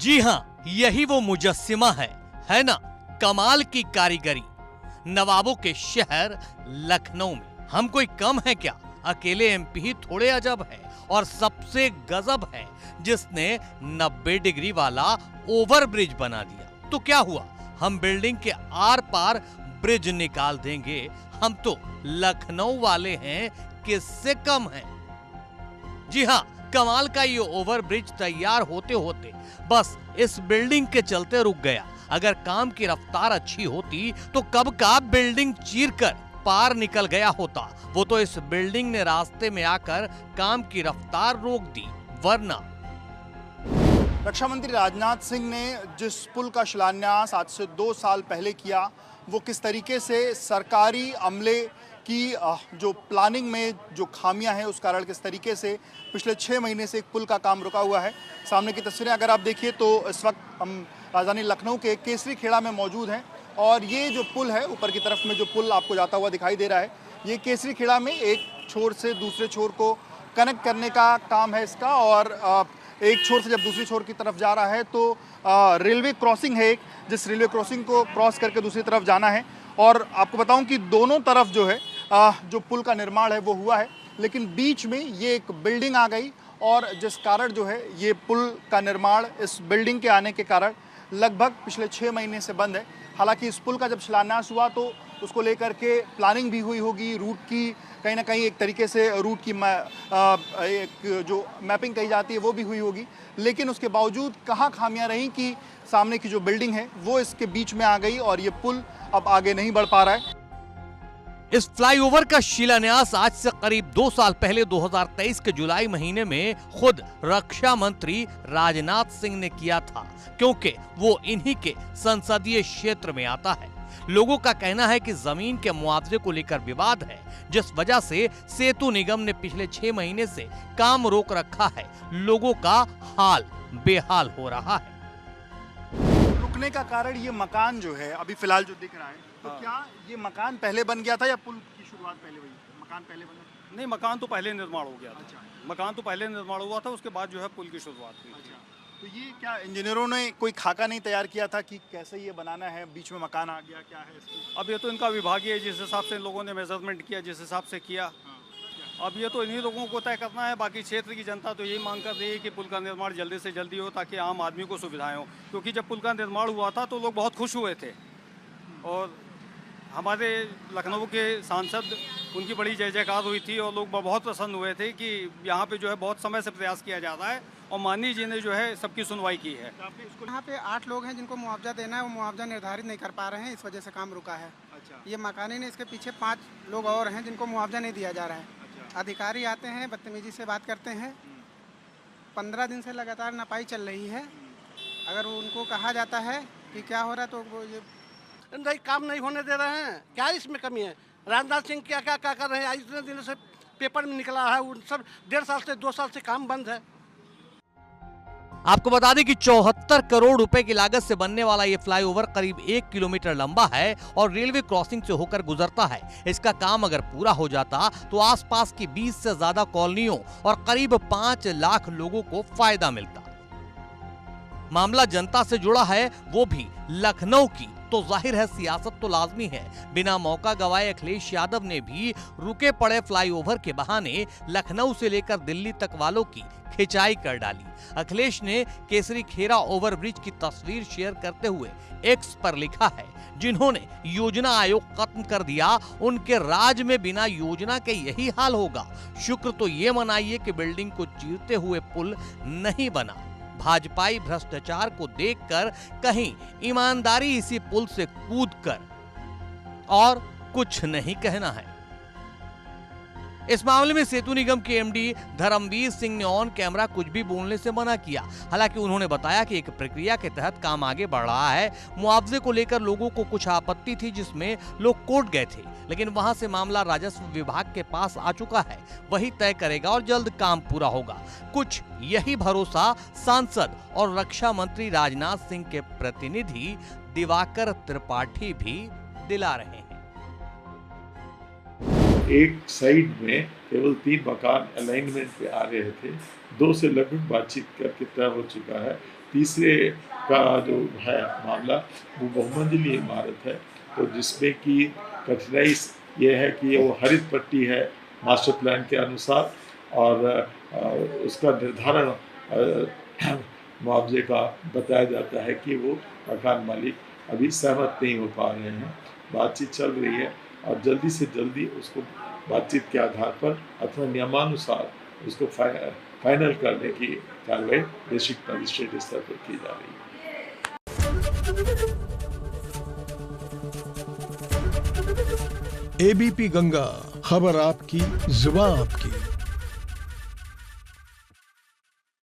जी हाँ, यही वो मुजस्सिमा है ना? कमाल की कारीगरी। नवाबों के शहर लखनऊ में हम कोई कम है क्या? अकेले एमपी ही थोड़े अजब है। और सबसे गजब है जिसने 90 डिग्री वाला ओवर ब्रिज बना दिया। तो क्या हुआ, हम बिल्डिंग के आर पार ब्रिज निकाल देंगे। हम तो लखनऊ वाले हैं, किससे कम हैं? जी हाँ, कमाल का ये ओवर ब्रिज तैयार होते होते बस इस बिल्डिंग के चलते रुक गया। अगर काम की रफ्तार अच्छी होती तो कब का बिल्डिंग चीरकर पार निकल गया होता। वो तो इस बिल्डिंग ने रास्ते में आकर काम की रफ्तार रोक दी, वरना। रक्षा मंत्री राजनाथ सिंह ने जिस पुल का शिलान्यास आज से 2 साल पहले किया, वो किस तरीके से सरकारी अमले की जो प्लानिंग में जो खामियां हैं उस कारण किस तरीके से पिछले 6 महीने से एक पुल का काम रुका हुआ है। सामने की तस्वीरें अगर आप देखिए तो इस वक्त हम राजधानी लखनऊ के केसरी खेड़ा में मौजूद हैं और ये जो पुल है, ऊपर की तरफ में जो पुल आपको जाता हुआ दिखाई दे रहा है, ये केसरी खेड़ा में एक छोर से दूसरे छोर को कनेक्ट करने का काम है इसका। और एक छोर से जब दूसरी छोर की तरफ जा रहा है तो रेलवे क्रॉसिंग है एक, जिस रेलवे क्रॉसिंग को क्रॉस करके दूसरी तरफ जाना है। और आपको बताऊं कि दोनों तरफ जो है जो पुल का निर्माण है वो हुआ है, लेकिन बीच में ये एक बिल्डिंग आ गई और जिस कारण जो है ये पुल का निर्माण इस बिल्डिंग के आने के कारण लगभग पिछले 6 महीने से बंद है। हालांकि इस पुल का जब शिलान्यास हुआ तो उसको लेकर के प्लानिंग भी हुई होगी, रूट की कहीं ना कहीं एक तरीके से रूट की एक जो मैपिंग कही जाती है वो भी हुई होगी, लेकिन उसके बावजूद कहाँ खामियां रहीं कि सामने की जो बिल्डिंग है वो इसके बीच में आ गई और ये पुल अब आगे नहीं बढ़ पा रहा है। इस फ्लाईओवर का शिलान्यास आज से करीब 2 साल पहले 2023 के जुलाई महीने में खुद रक्षा मंत्री राजनाथ सिंह ने किया था, क्योंकि वो इन्हीं के संसदीय क्षेत्र में आता है। लोगों का कहना है कि जमीन के मुआवजे को लेकर विवाद है, जिस वजह से सेतु निगम ने पिछले 6 महीने से काम रोक रखा है। लोगों का हाल बेहाल हो रहा है। रुकने का कारण ये मकान जो है अभी फिलहाल जो दिख रहा है, तो क्या ये मकान पहले बन गया था या पुल की शुरुआत पहले हुई? मकान पहले बना? नहीं, मकान तो पहले निर्माण हो गया था। अच्छा। मकान तो पहले निर्माण हुआ था, उसके बाद जो है पुल की शुरुआत हुई। अच्छा। तो ये क्या इंजीनियरों ने कोई खाका नहीं तैयार किया था कि कैसे ये बनाना है, बीच में मकान आ गया, क्या है इसकी? अब ये तो इनका विभागीय, जिस हिसाब से इन लोगों ने मेजरमेंट किया, जिस हिसाब से किया, अब ये तो इन्हीं लोगों को तय करना है। बाकी क्षेत्र की जनता तो यही मांग कर रही है कि पुल का निर्माण जल्दी से जल्दी हो ताकि आम आदमी को सुविधाएं हो, क्योंकि जब पुल का निर्माण हुआ था तो लोग बहुत खुश हुए थे और हमारे लखनऊ के सांसद, उनकी बड़ी जय जयकार हुई थी और लोग बहुत प्रसन्न हुए थे कि यहाँ पे जो है बहुत समय से प्रयास किया जा रहा है और माननीय जी ने जो है सबकी सुनवाई की है। यहाँ पे 8 लोग हैं जिनको मुआवजा देना है, वो मुआवजा निर्धारित नहीं कर पा रहे हैं, इस वजह से काम रुका है। अच्छा। ये मकानी ने, इसके पीछे 5 लोग और हैं जिनको मुआवजा नहीं दिया जा रहा है। अच्छा। अधिकारी आते हैं, बदतमीजी से बात करते हैं। 15 दिन से लगातार नपाई चल रही है। अगर उनको कहा जाता है कि क्या हो रहा है तो वो ये नहीं, काम नहीं होने दे रहे हैं। क्या इसमें कमी है? राजनाथ सिंह क्या क्या क्या कर रहे हैं? इतने दिनों से पेपर में निकला है, उन सब 1.5 साल से 2 साल से काम बंद है। आपको बता दें कि 74 करोड़ रुपए की लागत से बनने वाला ये फ्लाईओवर करीब 1 किलोमीटर लंबा है और रेलवे क्रॉसिंग से होकर गुजरता है। इसका काम अगर पूरा हो जाता तो आसपास की 20 से ज्यादा कॉलोनियों और करीब 5 लाख लोगों को फायदा मिलता। मामला जनता से जुड़ा है, वो भी लखनऊ की, तो जाहिर है सियासत तो लाजमी है। बिना मौका गवाए अखिलेश यादव ने भी रुके पड़े फ्लाईओवर के बहाने लखनऊ से लेकर दिल्ली तक वालों की खिंचाई कर डाली। अखिलेश ने केसरी खेड़ा ओवरब्रिज की तस्वीर शेयर करते हुए एक्स पर लिखा है, जिन्होंने योजना आयोग खत्म कर दिया उनके राज में बिना योजना के यही हाल होगा। शुक्र तो ये मनाइए कि बिल्डिंग को चीरते हुए पुल नहीं बना। भाजपाई भ्रष्टाचार को देखकर कहीं ईमानदारी इसी पुल से कूदकर और कुछ नहीं कहना है। इस मामले में सेतु निगम के एमडी धर्मवीर सिंह ने ऑन कैमरा कुछ भी बोलने से मना किया। हालांकि उन्होंने बताया कि एक प्रक्रिया के तहत काम आगे बढ़ रहा है। मुआवजे को लेकर लोगों को कुछ आपत्ति थी, जिसमें लोग कोर्ट गए थे, लेकिन वहां से मामला राजस्व विभाग के पास आ चुका है। वही तय करेगा और जल्द काम पूरा होगा। कुछ यही भरोसा सांसद और रक्षा मंत्री राजनाथ सिंह के प्रतिनिधि दिवाकर त्रिपाठी भी दिला रहे हैं। एक साइड में केवल 3 मकान अलाइनमेंट पे आ रहे थे, 2 से लगभग बातचीत करके तय हो चुका है। तीसरे का जो है मामला वो बहुमंजिली इमारत है, तो जिसमें कि कठिनाई ये है कि वो हरित पट्टी है मास्टर प्लान के अनुसार, और उसका निर्धारण मुआवजे का बताया जाता है कि वो मकान मालिक अभी सहमत नहीं हो पा रहे हैं। बातचीत चल रही है और जल्दी से जल्दी उसको बातचीत के आधार पर अथवा नियमानुसार उसको फाइनल करने की कार्रवाई डिस्ट्रिक्ट मजिस्ट्रेट स्तर पर की जा रही है। एबीपी गंगा, खबर आपकी, जुबान आपकी।